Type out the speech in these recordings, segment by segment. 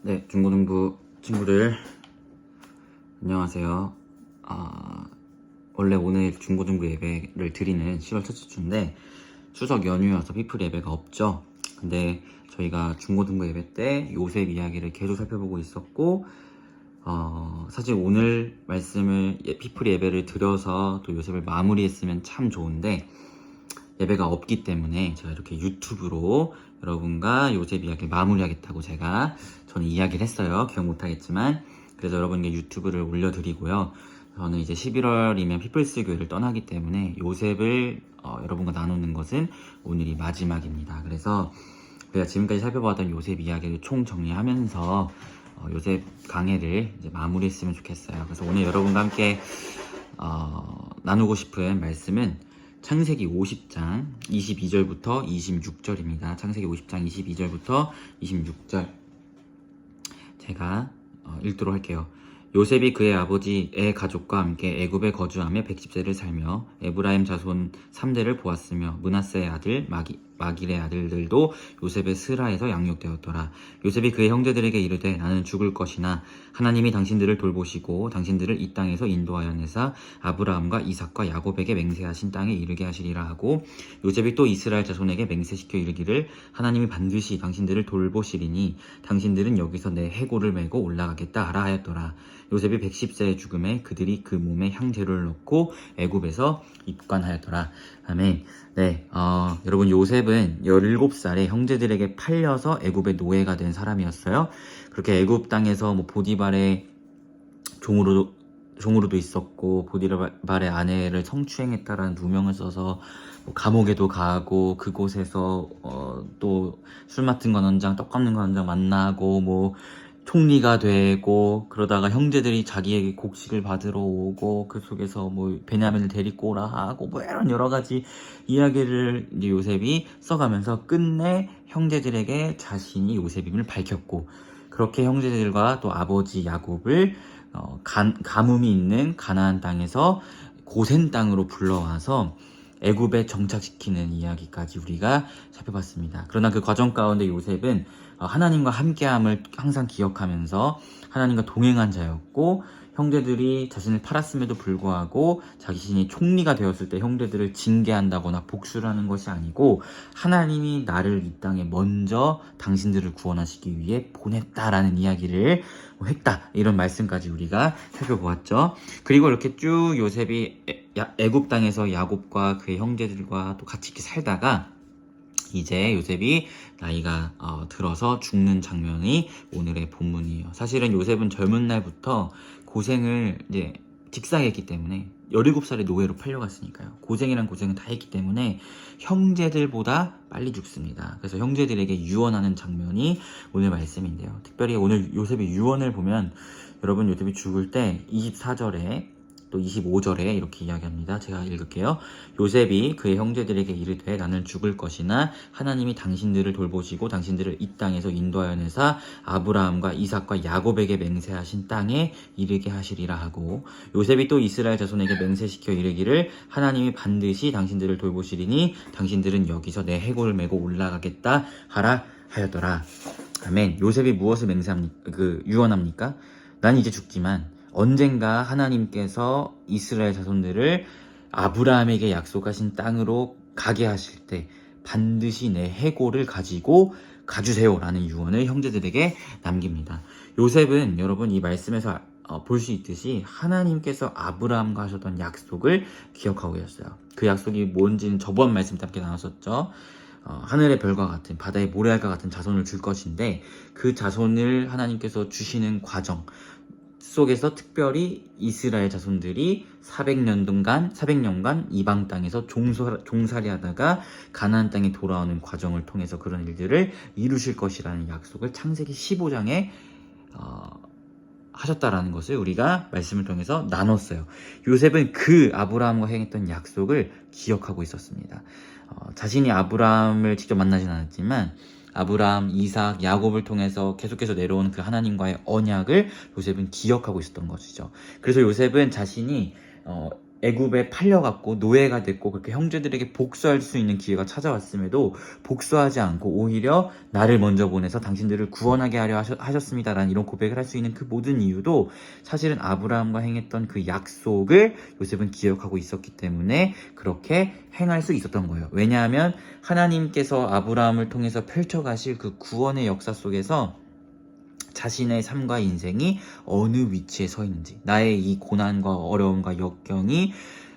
네, 중고등부 친구들 안녕하세요. 원래 오늘 중고등부 예배를 드리는 10월 첫째 주인데 추석 연휴여서 피플 예배가 없죠. 근데 저희가 중고등부 예배 때 요셉 이야기를 계속 살펴보고 있었고 사실 오늘 말씀을 피플 예배를 드려서 또 요셉을 마무리했으면 참 좋은데 예배가 없기 때문에 제가 이렇게 유튜브로 여러분과 요셉 이야기를 마무리하겠다고 저는 이야기를 했어요. 기억 못하겠지만 그래서 여러분께 유튜브를 올려드리고요. 저는 이제 11월이면 피플스 교회를 떠나기 때문에 요셉을 여러분과 나누는 것은 오늘이 마지막입니다. 그래서 우리가 지금까지 살펴봤던 요셉 이야기를 총 정리하면서 요셉 강해를 이제 마무리했으면 좋겠어요. 그래서 오늘 여러분과 함께 나누고 싶은 말씀은 창세기 50장 22절부터 26절입니다. 창세기 50장 22절부터 26절 제가 읽도록 할게요. 요셉이 그의 아버지의 가족과 함께 애굽에 거주하며 110세를 살며 에브라임 자손 3대를 보았으며 므낫세의 아들 마길의 아들들도 요셉의 스라에서 양육되었더라. 요셉이 그의 형제들에게 이르되 나는 죽을 것이나 하나님이 당신들을 돌보시고 당신들을 이 땅에서 인도하여 내사 아브라함과 이삭과 야곱에게 맹세하신 땅에 이르게 하시리라 하고 요셉이 또 이스라엘 자손에게 맹세시켜 이르기를 하나님이 반드시 당신들을 돌보시리니 당신들은 여기서 내 해골을 메고 올라가겠다 하라 하였더라. 요셉이 110세의 죽음에 그들이 그 몸에 향재료를 넣고 애굽에서 입관하였더라. 아멘. 네, 여러분 요셉은 17살에 형제들에게 팔려서 애굽의 노예가 된 사람이었어요. 그렇게 애굽 땅에서 보디발의 종으로도 있었고 보디발의 아내를 성추행했다라는 누명을 써서 감옥에도 가고 그곳에서 또 술 맡은 관원장, 떡 깎는 관원장 만나고 총리가 되고 그러다가 형제들이 자기에게 곡식을 받으러 오고 그 속에서 베냐민을 데리고 오라 하고 이런 여러 가지 이야기를 이제 요셉이 써가면서 끝내 형제들에게 자신이 요셉임을 밝혔고 그렇게 형제들과 또 아버지 야곱을 가뭄이 있는 가나안 땅에서 고센 땅으로 불러와서 애굽에 정착시키는 이야기까지 우리가 살펴봤습니다. 그러나 그 과정 가운데 요셉은 하나님과 함께함을 항상 기억하면서 하나님과 동행한 자였고 형제들이 자신을 팔았음에도 불구하고 자신이 총리가 되었을 때 형제들을 징계한다거나 복수를 하는 것이 아니고 하나님이 나를 이 땅에 먼저 당신들을 구원하시기 위해 보냈다라는 이야기를 했다. 이런 말씀까지 우리가 살펴보았죠. 그리고 이렇게 쭉 요셉이 애굽 땅에서 야곱과 그의 형제들과 또 같이 이렇게 살다가 이제 요셉이 나이가 들어서 죽는 장면이 오늘의 본문이에요. 사실은 요셉은 젊은 날부터 고생을 이제 직사했기 때문에 17살에 노예로 팔려갔으니까요. 고생이란 고생은 다 했기 때문에 형제들보다 빨리 죽습니다. 그래서 형제들에게 유언하는 장면이 오늘 말씀인데요. 특별히 오늘 요셉의 유언을 보면 여러분 요셉이 죽을 때 24절에 또 25절에 이렇게 이야기합니다. 제가 읽을게요. 요셉이 그의 형제들에게 이르되 나는 죽을 것이나 하나님이 당신들을 돌보시고 당신들을 이 땅에서 인도하여 내사 아브라함과 이삭과 야곱에게 맹세하신 땅에 이르게 하시리라 하고 요셉이 또 이스라엘 자손에게 맹세시켜 이르기를 하나님이 반드시 당신들을 돌보시리니 당신들은 여기서 내 해골을 메고 올라가겠다 하라 하였더라. 아멘. 요셉이 무엇을 유언합니까? 난 이제 죽지만 언젠가 하나님께서 이스라엘 자손들을 아브라함에게 약속하신 땅으로 가게 하실 때 반드시 내 해골을 가지고 가주세요 라는 유언을 형제들에게 남깁니다. 요셉은 여러분 이 말씀에서 볼 수 있듯이 하나님께서 아브라함과 하셨던 약속을 기억하고 있었어요. 그 약속이 뭔지는 저번 말씀 때 함께 나눴었죠. 하늘의 별과 같은 바다의 모래알과 같은 자손을 줄 것인데 그 자손을 하나님께서 주시는 과정 속에서 특별히 이스라엘 자손들이 400년간 이방 땅에서 종살이 하다가 가나안 땅에 돌아오는 과정을 통해서 그런 일들을 이루실 것이라는 약속을 창세기 15장에 하셨다라는 것을 우리가 말씀을 통해서 나눴어요. 요셉은 그 아브라함과 행했던 약속을 기억하고 있었습니다. 자신이 아브라함을 직접 만나진 않았지만 아브라함, 이삭, 야곱을 통해서 계속해서 내려오는 그 하나님과의 언약을 요셉은 기억하고 있었던 것이죠. 그래서 요셉은 자신이 애굽에 팔려갔고 노예가 됐고 그렇게 형제들에게 복수할 수 있는 기회가 찾아왔음에도 복수하지 않고 오히려 나를 먼저 보내서 당신들을 구원하게 하려 하셨습니다라는 이런 고백을 할 수 있는 그 모든 이유도 사실은 아브라함과 행했던 그 약속을 요셉은 기억하고 있었기 때문에 그렇게 행할 수 있었던 거예요. 왜냐하면 하나님께서 아브라함을 통해서 펼쳐가실 그 구원의 역사 속에서 자신의 삶과 인생이 어느 위치에 서 있는지, 나의 이 고난과 어려움과 역경이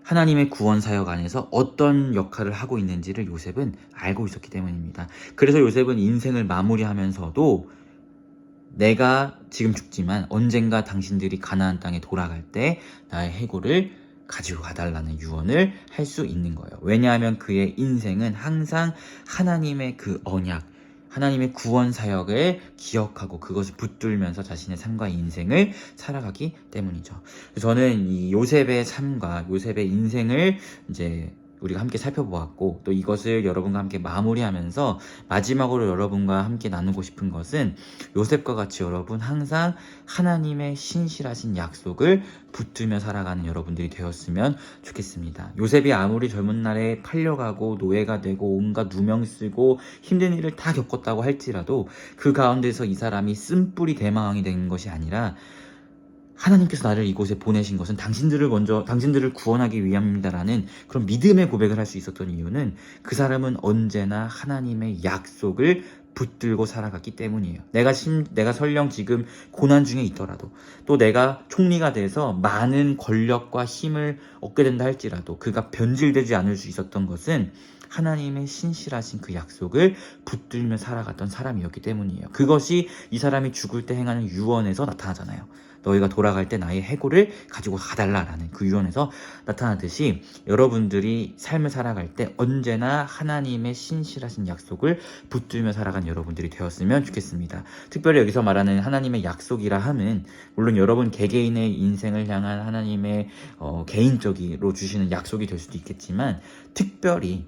하나님의 구원 사역 안에서 어떤 역할을 하고 있는지를 요셉은 알고 있었기 때문입니다. 그래서 요셉은 인생을 마무리하면서도 내가 지금 죽지만 언젠가 당신들이 가나안 땅에 돌아갈 때 나의 해골을 가지고 가달라는 유언을 할 수 있는 거예요. 왜냐하면 그의 인생은 항상 하나님의 그 언약, 하나님의 구원 사역을 기억하고 그것을 붙들면서 자신의 삶과 인생을 살아가기 때문이죠. 저는 이 요셉의 삶과 요셉의 인생을 이제 우리가 함께 살펴보았고 또 이것을 여러분과 함께 마무리하면서 마지막으로 여러분과 함께 나누고 싶은 것은 요셉과 같이 여러분 항상 하나님의 신실하신 약속을 붙들며 살아가는 여러분들이 되었으면 좋겠습니다. 요셉이 아무리 젊은 날에 팔려가고 노예가 되고 온갖 누명 쓰고 힘든 일을 다 겪었다고 할지라도 그 가운데서 이 사람이 쓴뿌리 대마왕이 된 것이 아니라 하나님께서 나를 이곳에 보내신 것은 당신들을 구원하기 위함입니다라는 그런 믿음의 고백을 할 수 있었던 이유는 그 사람은 언제나 하나님의 약속을 붙들고 살아갔기 때문이에요. 내가 설령 지금 고난 중에 있더라도 또 내가 총리가 돼서 많은 권력과 힘을 얻게 된다 할지라도 그가 변질되지 않을 수 있었던 것은 하나님의 신실하신 그 약속을 붙들며 살아갔던 사람이었기 때문이에요. 그것이 이 사람이 죽을 때 행하는 유언에서 나타나잖아요. 너희가 돌아갈 때 나의 해골을 가지고 가달라라는 그 유언에서 나타나듯이 여러분들이 삶을 살아갈 때 언제나 하나님의 신실하신 약속을 붙들며 살아간 여러분들이 되었으면 좋겠습니다. 특별히 여기서 말하는 하나님의 약속이라 함은 물론 여러분 개개인의 인생을 향한 하나님의 개인적으로 주시는 약속이 될 수도 있겠지만 특별히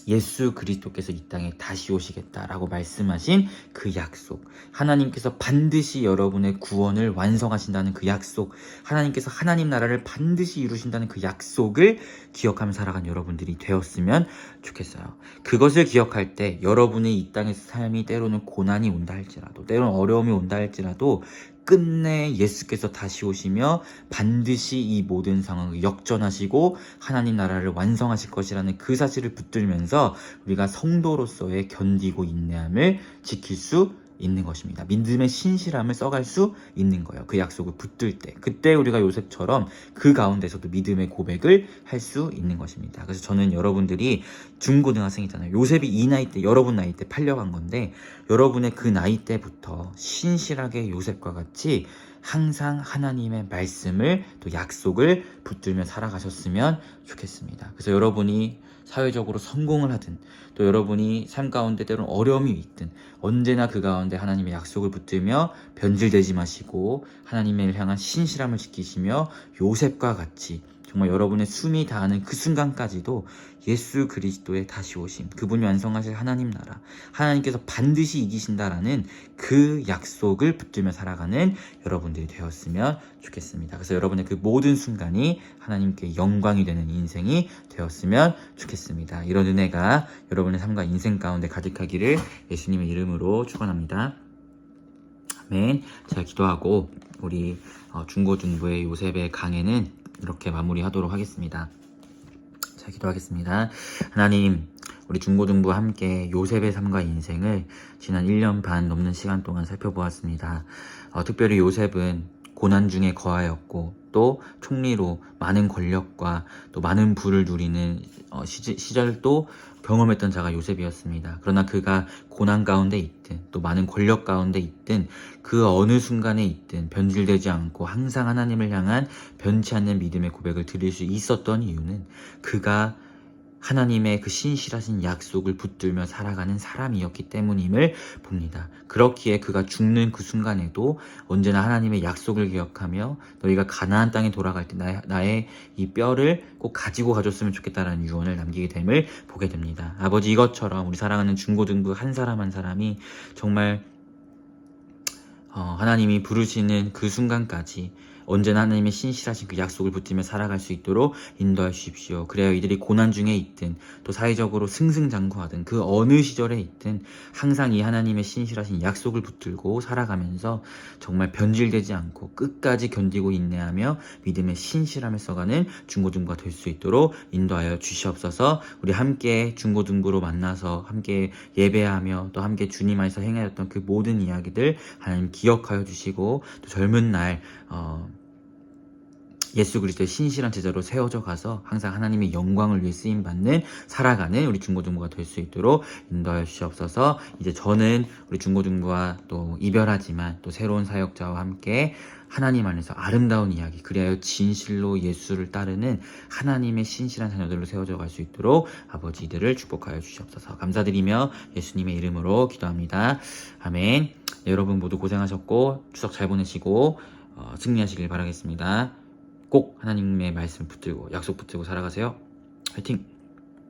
예수 그리스도께서 이 땅에 다시 오시겠다라고 말씀하신 그 약속, 하나님께서 반드시 여러분의 구원을 완성하신다는 그 약속, 하나님께서 하나님 나라를 반드시 이루신다는 그 약속을 기억하며 살아간 여러분들이 되었으면 좋겠어요. 그것을 기억할 때 여러분의 이 땅의 삶이 때로는 고난이 온다 할지라도, 때로는 어려움이 온다 할지라도 끝내 예수께서 다시 오시며 반드시 이 모든 상황을 역전하시고 하나님 나라를 완성하실 것이라는 그 사실을 붙들면서 우리가 성도로서의 견디고 인내함을 지킬 수 있는 것입니다. 믿음의 신실함을 써갈 수 있는 거예요. 그 약속을 붙들 때. 그때 우리가 요셉처럼 그 가운데서도 믿음의 고백을 할 수 있는 것입니다. 그래서 저는 여러분들이 중고등학생이잖아요. 요셉이 이 나이 때, 여러분 나이 때 팔려간 건데 여러분의 그 나이 때부터 신실하게 요셉과 같이 항상 하나님의 말씀을 또 약속을 붙들며 살아가셨으면 좋겠습니다. 그래서 여러분이 사회적으로 성공을 하든 또 여러분이 삶 가운데 때로는 어려움이 있든 언제나 그 가운데 하나님의 약속을 붙들며 변질되지 마시고 하나님을 향한 신실함을 지키시며 요셉과 같이 정말 여러분의 숨이 다하는 그 순간까지도 예수 그리스도의 다시 오심, 그분이 완성하실 하나님 나라, 하나님께서 반드시 이기신다라는 그 약속을 붙들며 살아가는 여러분들이 되었으면 좋겠습니다. 그래서 여러분의 그 모든 순간이 하나님께 영광이 되는 인생이 되었으면 좋겠습니다. 이런 은혜가 여러분의 삶과 인생 가운데 가득하기를 예수님의 이름으로 축원합니다. 아멘. 제가 기도하고 우리 중고등부의 요셉의 강해는 이렇게 마무리하도록 하겠습니다. 자, 기도하겠습니다. 하나님, 우리 중고등부와 함께 요셉의 삶과 인생을 지난 1년 반 넘는 시간 동안 살펴보았습니다. 특별히 요셉은 고난 중에 거하였고 또 총리로 많은 권력과 또 많은 부를 누리는 시절도 경험했던 자가 요셉이었습니다. 그러나 그가 고난 가운데 있든 또 많은 권력 가운데 있든 그 어느 순간에 있든 변질되지 않고 항상 하나님을 향한 변치 않는 믿음의 고백을 드릴 수 있었던 이유는 그가 하나님의 그 신실하신 약속을 붙들며 살아가는 사람이었기 때문임을 봅니다. 그렇기에 그가 죽는 그 순간에도 언제나 하나님의 약속을 기억하며 너희가 가나안 땅에 돌아갈 때 나의 이 뼈를 꼭 가지고 가줬으면 좋겠다라는 유언을 남기게 됨을 보게 됩니다. 아버지, 이것처럼 우리 사랑하는 중고등부 한 사람 한 사람이 정말 하나님이 부르시는 그 순간까지 언제나 하나님의 신실하신 그 약속을 붙들며 살아갈 수 있도록 인도해 주십시오. 그래야 이들이 고난 중에 있든 또 사회적으로 승승장구하든 그 어느 시절에 있든 항상 이 하나님의 신실하신 약속을 붙들고 살아가면서 정말 변질되지 않고 끝까지 견디고 인내하며 믿음의 신실함을 써가는 중고등부가 될 수 있도록 인도하여 주시옵소서. 우리 함께 중고등부로 만나서 함께 예배하며 또 함께 주님 안에서 행하였던 그 모든 이야기들 하나님 기억하여 주시고 또 젊은 날 예수 그리스도의 신실한 제자로 세워져 가서 항상 하나님의 영광을 위해 쓰임받는 살아가는 우리 중고등부가 될 수 있도록 인도하여 주시옵소서. 이제 저는 우리 중고등부와 또 이별하지만 또 새로운 사역자와 함께 하나님 안에서 아름다운 이야기, 그리하여 진실로 예수를 따르는 하나님의 신실한 자녀들로 세워져 갈 수 있도록 아버지들을 축복하여 주시옵소서. 감사드리며 예수님의 이름으로 기도합니다. 아멘. 네, 여러분 모두 고생하셨고 추석 잘 보내시고 승리하시길 바라겠습니다. 꼭 하나님의 말씀 붙들고 약속 붙들고 살아가세요. 화이팅!